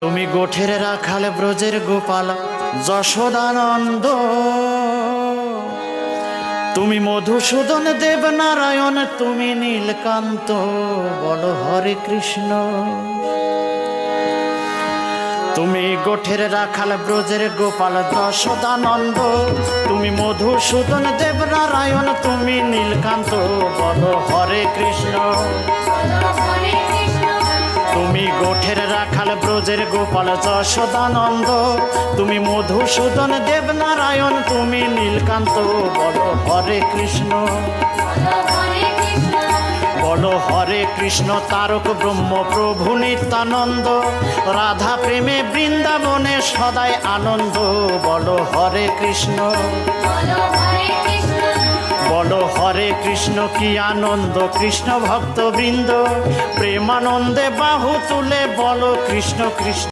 তুমি গোঠের রাখাল ব্রজের গোপাল যশোদানন্দ, তুমি মধুসূদন দেব নারায়ণ, তুমি নীলকান্ত, বলো হরে কৃষ্ণ। তুমি গোঠের রাখাল ব্রজের গোপাল যশোদানন্দ, তুমি মধুসূদন দেব নারায়ণ, তুমি নীলকান্ত, বলো হরে কৃষ্ণ। তুমি গোঠের রাখাল ব্রজের গোপাল যশোদানন্দ, তুমি মধুসূদন দেব নারায়ণ, তুমি নীলকান্ত, বলো হরে কৃষ্ণ। বলো হরে কৃষ্ণ। তারক ব্রহ্ম প্রভু নিত্যানন্দ, রাধা প্রেমে বৃন্দাবনে সদাই আনন্দ, বলো হরে কৃষ্ণ। বলো হরে কৃষ্ণ, কি আনন্দ কৃষ্ণ ভক্ত বৃন্দ, প্রেমানন্দে বাহু তুলে বলো কৃষ্ণ কৃষ্ণ।